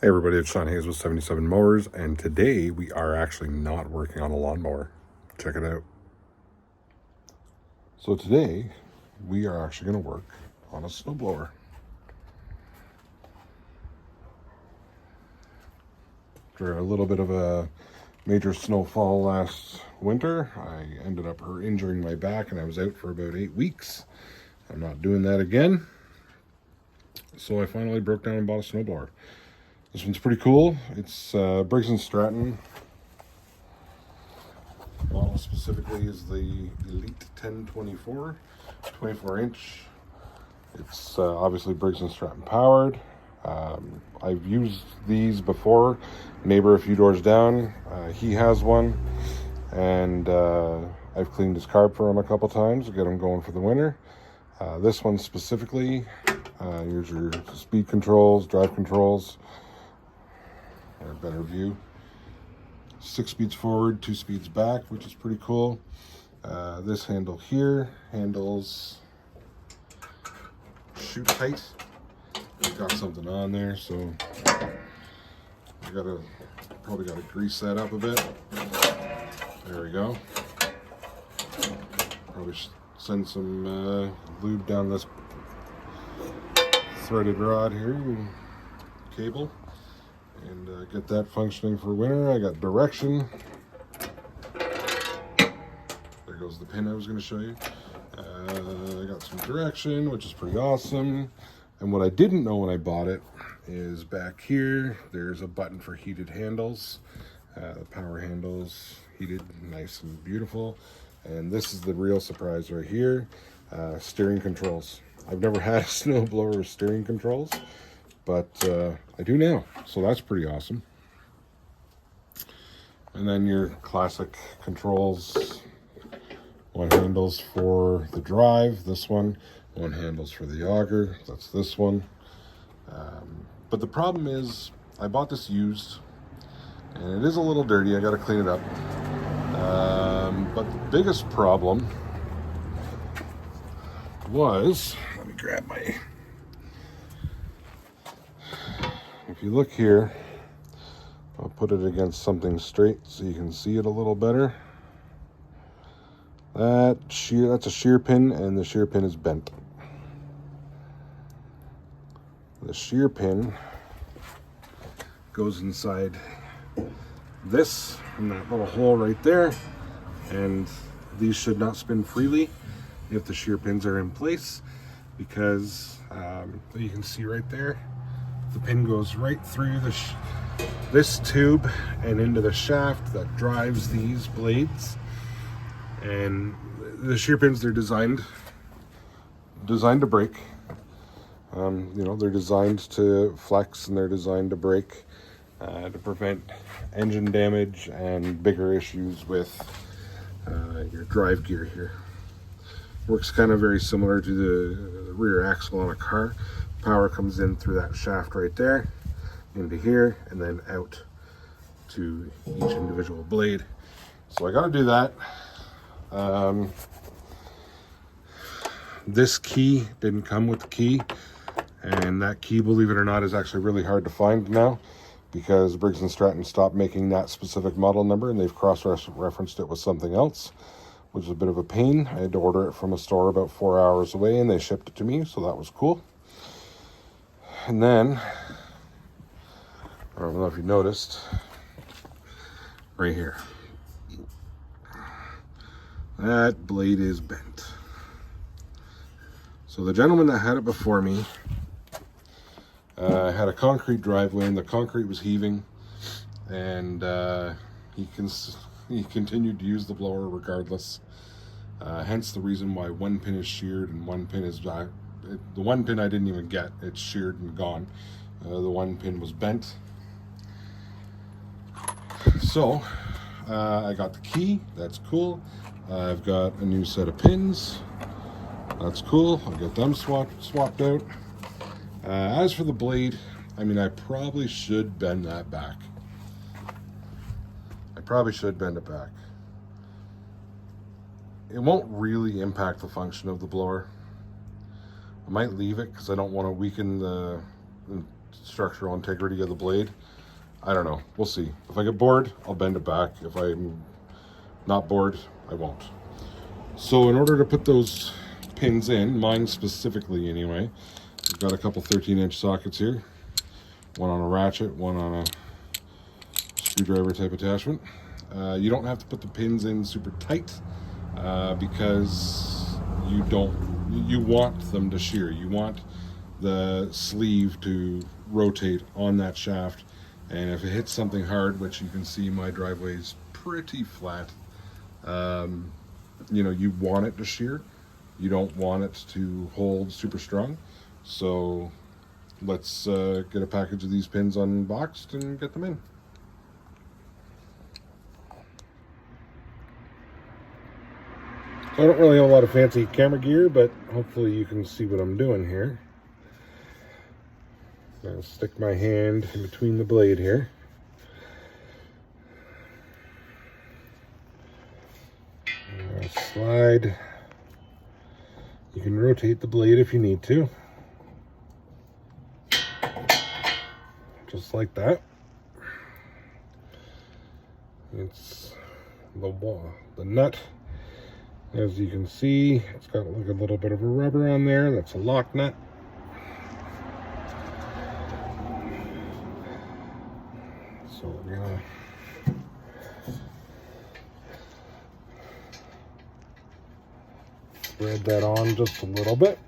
Hey everybody, it's Sean Hayes with 77 Mowers, and today we are actually not working on a lawnmower. Check it out. So today we are actually going to work on a snowblower. After a little bit of a major snowfall last winter, I ended up injuring my back and I was out for about 8 weeks. I'm not doing that again. So I finally broke down and bought a snowblower. This one's pretty cool. It's Briggs & Stratton. The model specifically is the Elite 1024, 24-inch. It's obviously Briggs & Stratton powered. I've used these before. Neighbor a few doors down, he has one. And I've cleaned his carb for him a couple times to get him going for the winter. This one specifically, here's your speed controls, drive controls. A better view. 6 speeds forward, 2 speeds back, which is pretty cool. This handle here handles shoot height. It's got something on there, so probably gotta grease that up a bit. There we go. Probably send some lube down this threaded rod here and cable. And get that functioning for winter. I got direction. There goes the pin I was going to show you. I got some direction, which is pretty awesome. And what I didn't know when I bought it is back here, there's a button for heated handles. The power handles, heated, nice and beautiful. And this is the real surprise right here, steering controls. I've never had a snowblower with steering controls, but I do now, so that's pretty awesome. And then your classic controls. One handles for the drive, this one handles for the auger, that's this one. But the problem is, I bought this used, and it is a little dirty. I got to clean it up. But the biggest problem was, let me grab my. If you look here, I'll put it against something straight so you can see it a little better. That's a shear pin, and the shear pin is bent. The shear pin goes inside this, in that little hole right there, and these should not spin freely if the shear pins are in place, because you can see right there, the pin goes right through this tube and into the shaft that drives these blades. And the shear pins, they're designed to break. They're designed to flex, and they're designed to break to prevent engine damage and bigger issues with your drive gear here. Works kind of very similar to the rear axle on a car. Power comes in through that shaft right there, into here, and then out to each individual blade. So I got to do that. This key didn't come with the key, and that key, believe it or not, is actually really hard to find now, because Briggs & Stratton stopped making that specific model number, and they've cross-referenced it with something else, which is a bit of a pain. I had to order it from a store about 4 hours away, and they shipped it to me, so that was cool. And then, I don't know if you noticed, right here, that blade is bent. So the gentleman that had it before me had a concrete driveway, and the concrete was heaving, and he continued to use the blower regardless. Hence the reason why one pin is sheared and one pin is the one pin I didn't even get. It's sheared and gone. The one pin was bent. So I got the key. That's cool. I've got a new set of pins. That's cool. I'll get them swapped out. As for the blade, I probably should bend that back. I probably should bend it back. It won't really impact the function of the blower. I might leave it because I don't want to weaken the structural integrity of the blade. I don't know. We'll see. If I get bored, I'll bend it back. If I'm not bored, I won't. So in order to put those pins in, mine specifically anyway, I've got a couple 13-inch sockets here. One on a ratchet, one on a screwdriver type attachment. You don't have to put the pins in super tight because you want them to shear. You want the sleeve to rotate on that shaft, and if it hits something hard, which you can see my driveway is pretty flat, you know, you want it to shear. You don't want it to hold super strong. So let's get a package of these pins unboxed and get them in. So I don't really have a lot of fancy camera gear, but hopefully you can see what I'm doing here. I'll stick my hand in between the blade here. I'll slide. You can rotate the blade if you need to. Just like that. It's the nut. As you can see, it's got like a little bit of a rubber on there. That's a lock nut. So we're gonna thread that on just a little bit.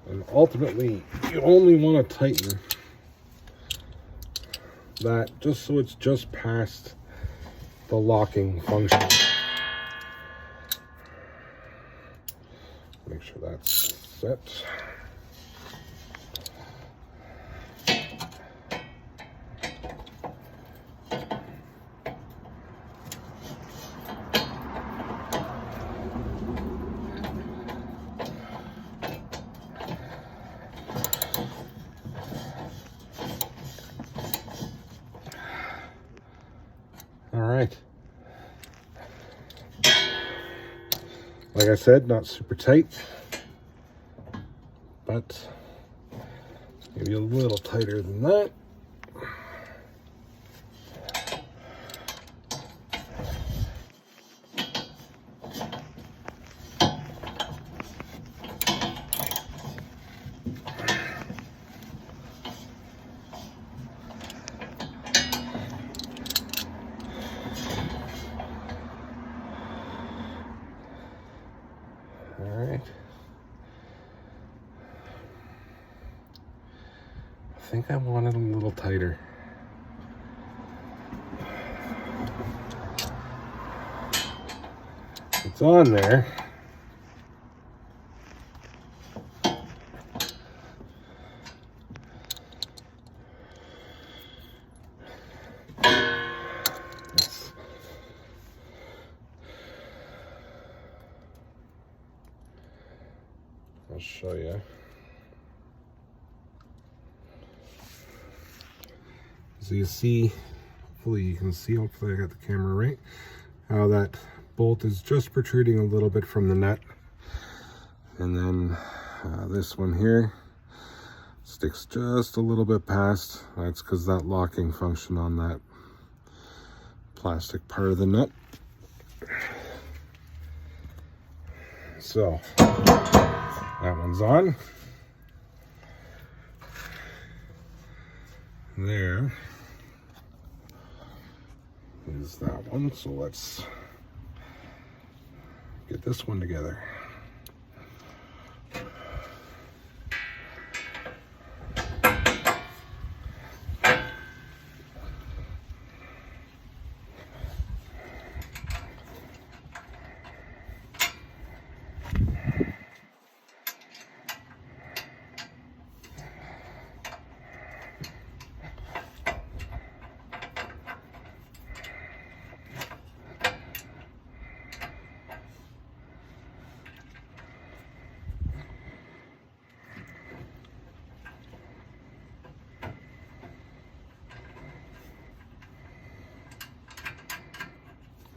And ultimately, you only want to tighten that just so it's just past the locking function. Make sure that's set. All right. Like I said, not super tight, but maybe a little tighter than that. All right. I think I want it a little tighter. It's on there. I'll show you. So you see, hopefully you can see, hopefully I got the camera right, how that bolt is just protruding a little bit from the nut. And then this one here sticks just a little bit past. That's because that locking function on that plastic part of the nut. So that one's on. There is that one. So let's get this one together.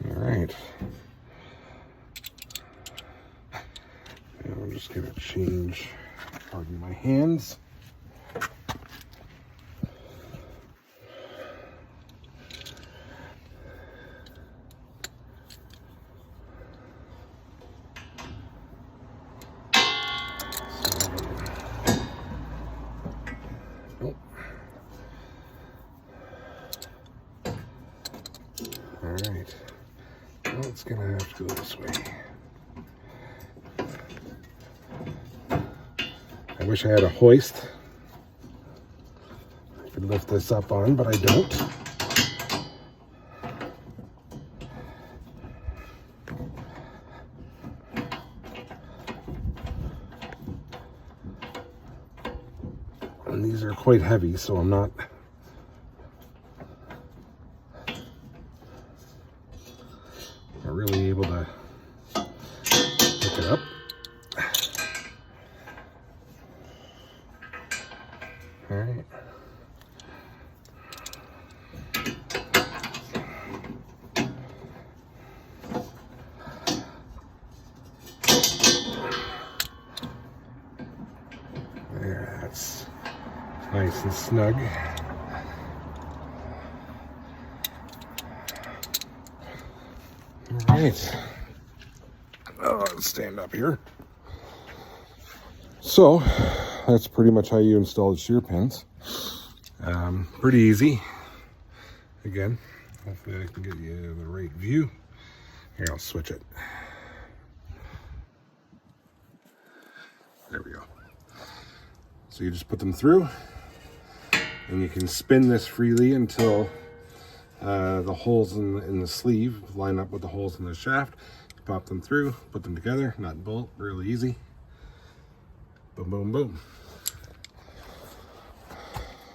Right. And I'm just going to change, pardon my hands. go this way. I wish I had a hoist I could lift this up on, but I don't. And these are quite heavy, so I'm not really able to pick it up. All right. There, that's nice and snug. All right. Let's stand up here. So that's pretty much how you install the shear pins. Pretty easy. Again, hopefully I can get you the right view. Here, I'll switch it. There we go. So you just put them through, and you can spin this freely until the holes in the sleeve line up with the holes in the shaft. Pop them through, put them together, nut and bolt, really easy. Boom, boom, boom.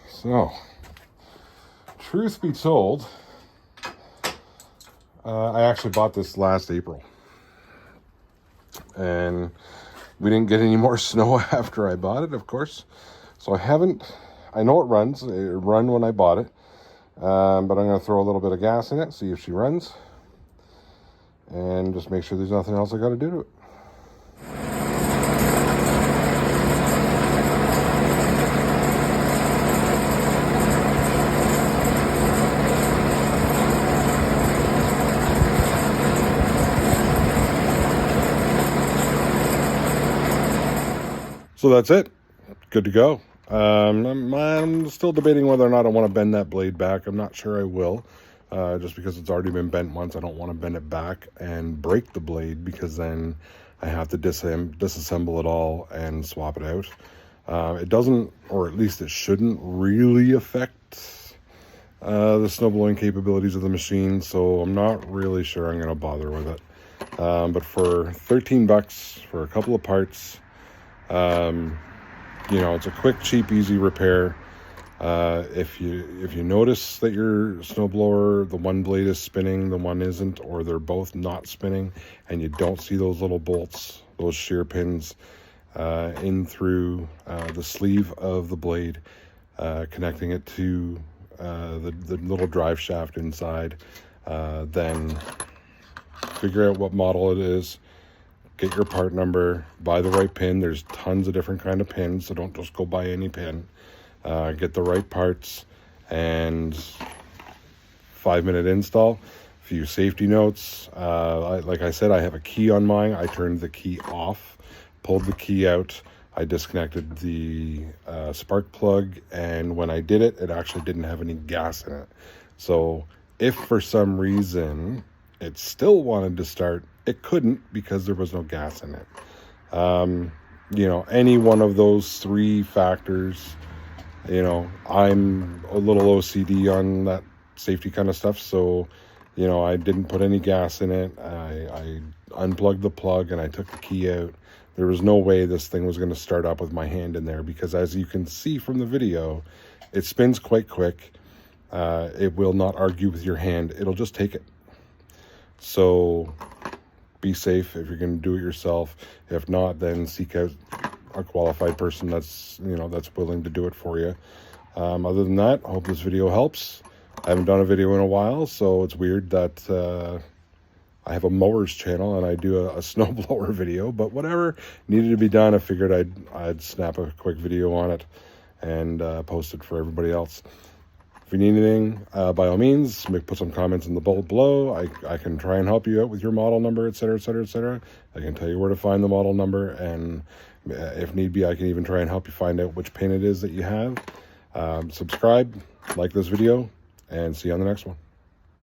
So, truth be told, I actually bought this last April. And we didn't get any more snow after I bought it, of course. So I know it runs. It ran when I bought it. But I'm going to throw a little bit of gas in it, see if she runs. And just make sure there's nothing else I got to do to it. So that's it. Good to go. I'm still debating whether or not I want to bend that blade back. I'm not sure I will. Just because it's already been bent once, I don't want to bend it back and break the blade, because then I have to disassemble it all and swap it out. It doesn't, or at least it shouldn't really affect the snowblowing capabilities of the machine, so I'm not really sure I'm going to bother with it. But for 13 bucks for a couple of parts, you know, it's a quick, cheap, easy repair. If you notice that your snowblower, the one blade is spinning, the one isn't, or they're both not spinning, and you don't see those little bolts, those shear pins in through the sleeve of the blade, connecting it to the little drive shaft inside, then figure out what model it is, get your part number, buy the right pin. There's tons of different kind of pins, so don't just go buy any pin. Get the right parts, and 5-minute install. A few safety notes. Like I said, I have a key on mine. I turned the key off, pulled the key out. I disconnected the spark plug, and when I did it, it actually didn't have any gas in it. So if for some reason it still wanted to start, it couldn't, because there was no gas in it. You know, any one of those three factors, you know, I'm a little OCD on that safety kind of stuff. So, you know, I didn't put any gas in it. I unplugged the plug and I took the key out. There was no way this thing was going to start up with my hand in there, because as you can see from the video, it spins quite quick. It will not argue with your hand. It'll just take it. So be safe if you're going to do it yourself. If not, then seek out a qualified person that's, you know, that's willing to do it for you. Other than that, I hope this video helps. I haven't done a video in a while, so it's weird that I have a mowers channel and I do a snowblower video, but whatever needed to be done, I figured I'd snap a quick video on it and post it for everybody else. If you need anything, by all means, put some comments in the bowl below. I can try and help you out with your model number, etc., etc., etc. I can tell you where to find the model number, and if need be, I can even try and help you find out which pin it is that you have. Subscribe, like this video, and see you on the next one.